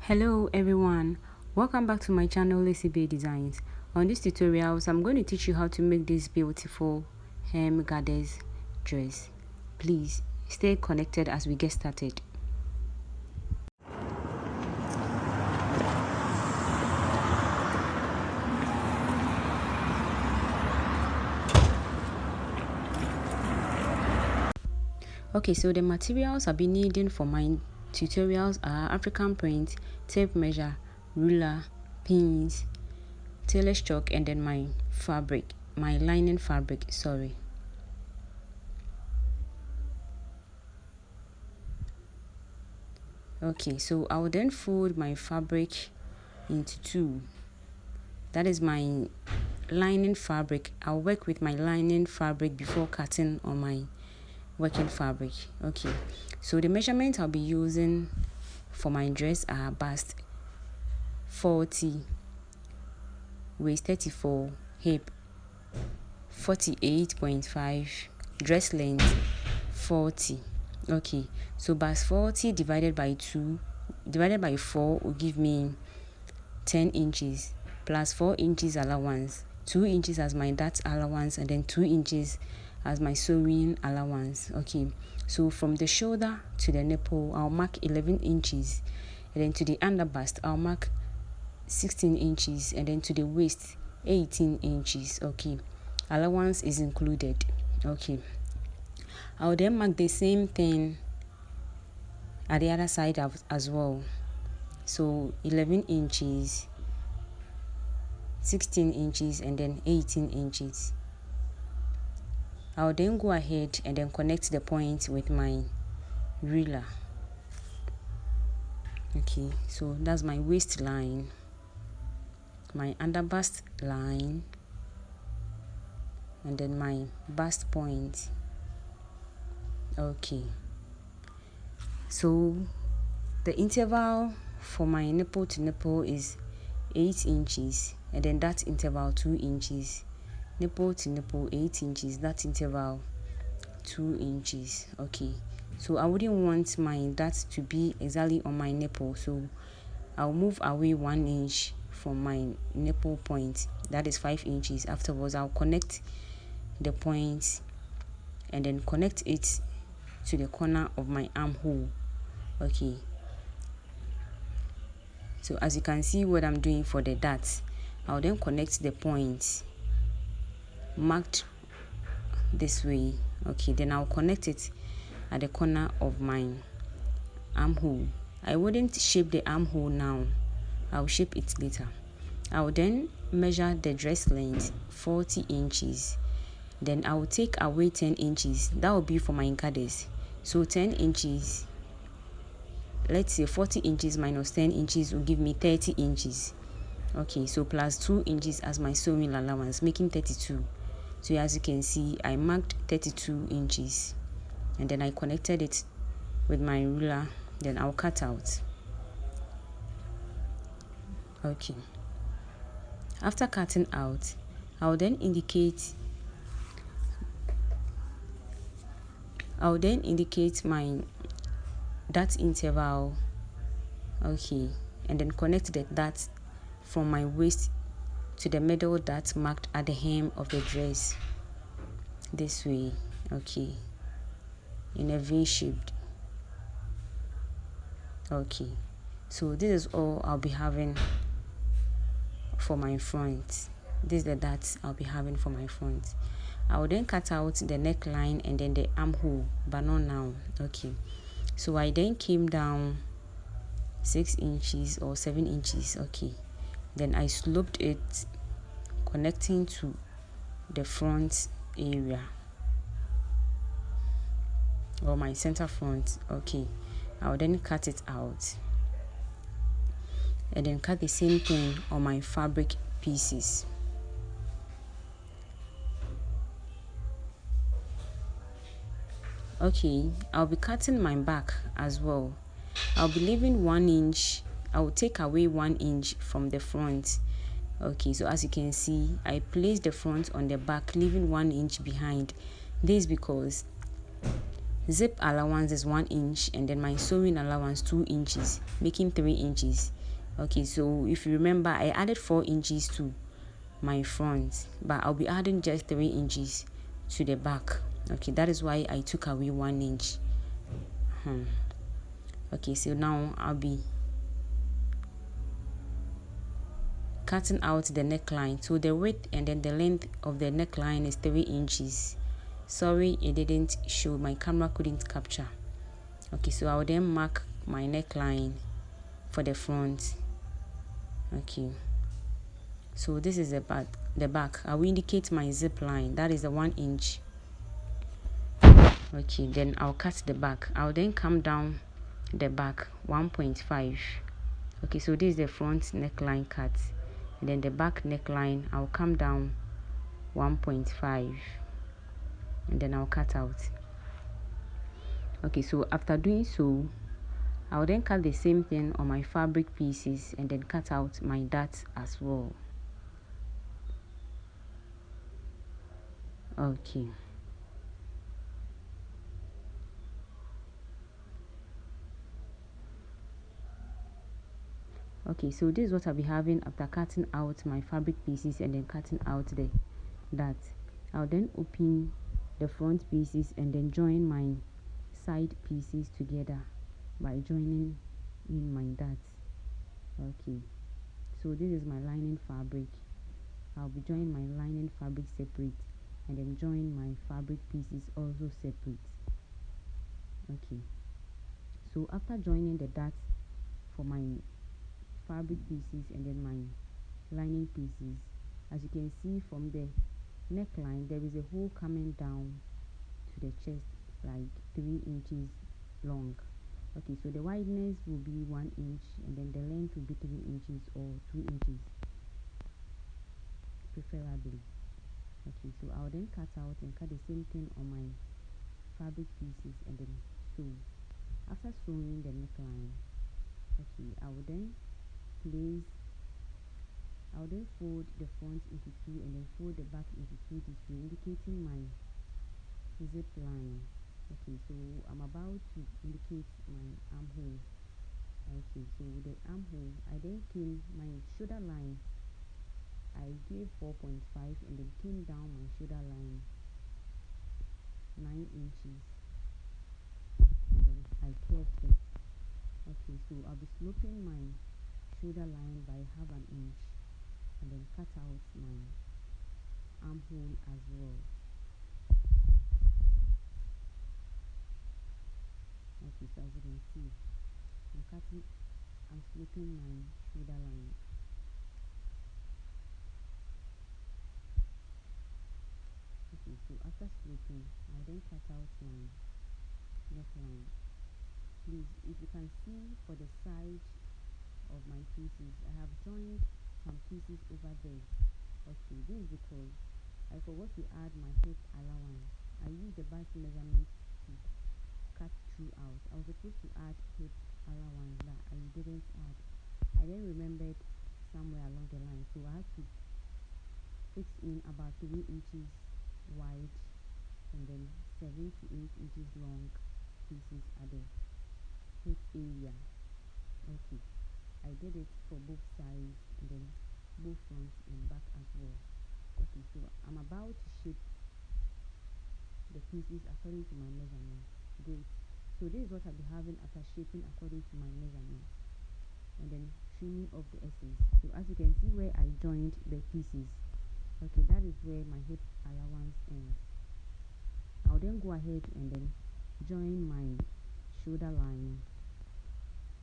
Hello everyone, welcome back to my channel Lacy Bay Designs. On this tutorials I'm going to teach you how to make this beautiful hem goddess dress. Please stay connected as we get started. Okay, so the materials I'll be needing for my tutorials are African print, tape measure, ruler, pins, tailor's chalk, and then my lining fabric. Okay, so I will then fold my fabric into two. That is my lining fabric. I'll work with my lining fabric before cutting on my working fabric. Okay, so the measurement I'll be using for my dress are bust 40, waist 34, hip 48.5, dress length 40. Okay, so bust 40 divided by 4 will give me 10 inches plus 4 inches allowance, 2 inches as my dart allowance, and then 2 inches as my sewing allowance. Okay, so from the shoulder to the nipple I'll mark 11 inches, and then to the under bust I'll mark 16 inches, and then to the waist 18 inches. Okay, allowance is included. Okay, I'll then mark the same thing at the other side as well. So 11 inches, 16 inches, and then 18 inches. I'll then go ahead and then connect the point with my ruler. Okay, so that's my waistline, my under bust line, and then my bust point. Okay, so the interval for my nipple to nipple is 8 inches, and then that interval 2 inches. Nipple to nipple 8 inches, that interval 2 inches. Okay, so I wouldn't want my dart to be exactly on my nipple, so I'll move away 1 inch from my nipple point, that is 5 inches. Afterwards I'll connect the point and then connect it to the corner of my armhole. Okay, so as you can see what I'm doing for the dart, I'll then connect the point marked this way. Okay, then I'll connect it at the corner of my armhole. I wouldn't shape the armhole now, I'll shape it later. I'll then measure the dress length 40 inches, then I'll take away 10 inches. That will be for my goddess. So 10 inches, let's say 40 inches minus 10 inches will give me 30 inches. Okay, so plus 2 inches as my sewing allowance, making 32. So as you can see, I marked 32 inches, and then I connected it with my ruler. Then I'll cut out. Okay, after cutting out, I'll then indicate my dart interval. Okay, and then connect the dart from my waist to the middle dart marked at the hem of the dress this way. Okay, in a V shaped. Okay, so this is all I'll be having for my front. This is the dart I'll be having for my front. I will then cut out the neckline and then the armhole, but not now. Okay, so I then came down 6 inches or 7 inches. Okay, then I sloped it connecting to the front area or my center front. Okay, I'll then cut it out and then cut the same thing on my fabric pieces. Okay, I'll be cutting my back as well. I'll be leaving 1 inch. I will take away 1 inch from the front. Okay, so as you can see, I placed the front on the back, leaving 1 inch behind. This is because zip allowance is 1 inch, and then my sewing allowance 2 inches, making 3 inches. Okay, so if you remember, I added 4 inches to my front, but I'll be adding just 3 inches to the back. Okay, that is why I took away 1 inch. Okay, so now I'll be cutting out the neckline. So the width and then the length of the neckline is 3 inches. Sorry, it didn't show, my camera couldn't capture. Okay, so I'll then mark my neckline for the front. Okay, so this is the back. I will indicate my zip line, that is the 1 inch. Okay, then I'll cut the back. I'll then come down the back 1.5. Okay, so this is the front neckline cut, and then the back neckline I'll come down 1.5, and then I'll cut out. Okay, so after doing so, I'll then cut the same thing on my fabric pieces and then cut out my darts as well. Okay, so this is what I'll be having after cutting out my fabric pieces and then cutting out the darts. I'll then open the front pieces and then join my side pieces together by joining in my darts. Okay, so this is my lining fabric. I'll be joining my lining fabric separate and then join my fabric pieces also separate. Okay, so after joining the darts for my fabric pieces and then my lining pieces, as you can see from the neckline, there is a hole coming down to the chest like 3 inches long. Okay, so the wideness will be 1 inch and then the length will be 3 inches or 2 inches preferably. Okay, so I'll then cut out and cut the same thing on my fabric pieces and then sew. After sewing the neckline, okay, I will then fold the front into 2 and then fold the back into 2 this way, indicating my zip line. Okay, so I'm about to indicate my armhole. Okay, so the armhole, I then came my shoulder line, I gave 4.5 and then came down my shoulder line 9 inches and then I curved it. Okay, so I'll be sloping my shoulder line by half an inch and then cut out my armhole as well. Okay, so as you can see, I'm sloping my shoulder line. Okay, so after sloping, I'll then cut out my neckline. Please, if you can see for the side of my pieces, I have joined some pieces over there. Okay, this is because I forgot to add my hip allowance. I used the bust measurement to cut throughout. I was supposed to add hip allowance that I didn't add. I then remembered somewhere along the line, so I had to fix in about 3 inches wide and then 7 to 8 inches long pieces at the hip area. Okay, I did it for both sides and then both front and back as well. Okay, so I'm about to shape the pieces according to my measurements. Great. So this is what I'll be having after shaping according to my measurements and then trimming off the excess. So as you can see where I joined the pieces, okay, that is where my hip allowance ends. I'll then go ahead and then join my shoulder line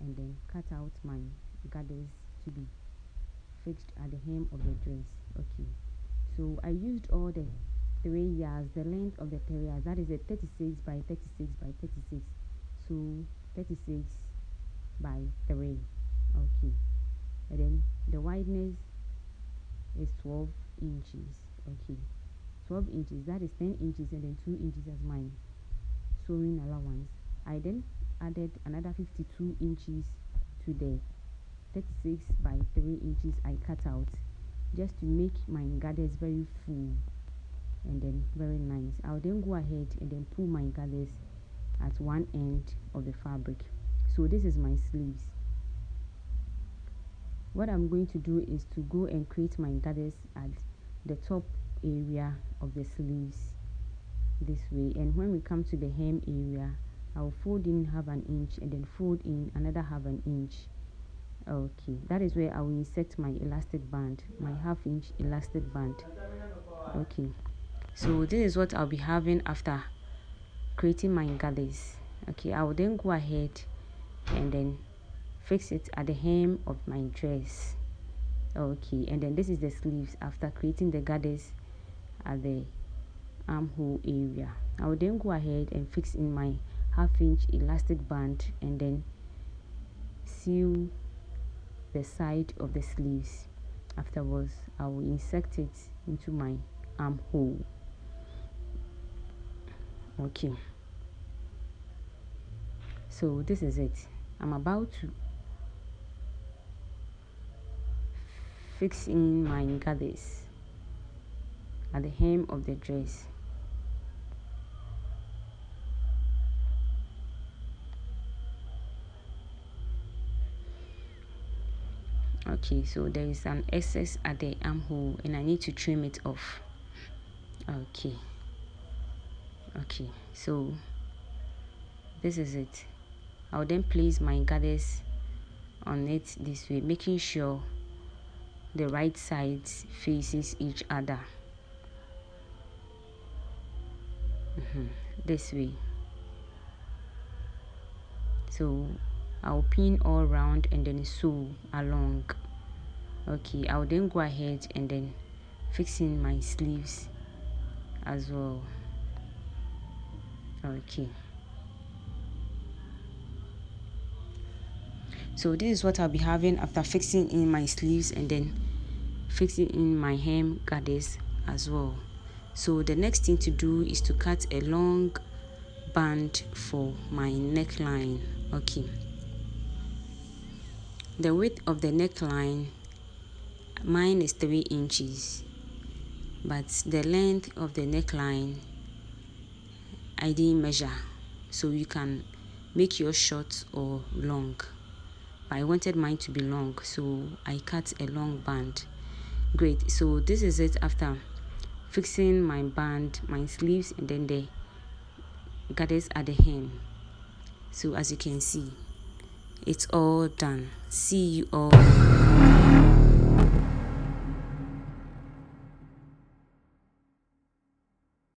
and then cut out my gathers to be fixed at the hem of the dress. Okay, so I used all the 3 yards, the length of the 3 yards, that is a 36 by 36 by 36, so 36 by 3. Okay, and then the wideness is 12 inches. Okay, 12 inches, that is 10 inches and then 2 inches as my sewing allowance. I then added another 52 inches to the 36 by 3 inches I cut out, just to make my gathers very full and then very nice. I'll then go ahead and then pull my gathers at one end of the fabric. So this is my sleeves. what I'm going to do is to go and create my gathers at the top area of the sleeves this way, and when we come to the hem area, I'll fold in half an inch and then fold in another half an inch. Okay, that is where I will insert my elastic band, my half-inch elastic band. Okay, so this is what I'll be having after creating my gathers. Okay, I will then go ahead and then fix it at the hem of my dress. Okay, and then this is the sleeves after creating the gathers at the armhole area. I will then go ahead and fix in my half-inch elastic band and then sew the side of the sleeves. Afterwards, I will insert it into my armhole. Okay, so this is it. I'm about to fix in my gathers at the hem of the dress. Okay, so there is an excess at the armhole and I need to trim it off. Okay, so this is it. I'll then place my gathers on it this way, making sure the right sides faces each other. This way. So I'll pin all around and then sew along. Okay, I'll then go ahead and then fix in my sleeves as well. Okay, so this is what I'll be having after fixing in my sleeves and then fixing in my hem gathers as well. So the next thing to do is to cut a long band for my neckline. Okay, the width of the neckline, mine is 3 inches, but the length of the neckline I didn't measure, so you can make yours short or long, but I wanted mine to be long, so I cut a long band. Great, so this is it after fixing my band, my sleeves, and then the gathers at the hem. So as you can see, it's all done. See you all.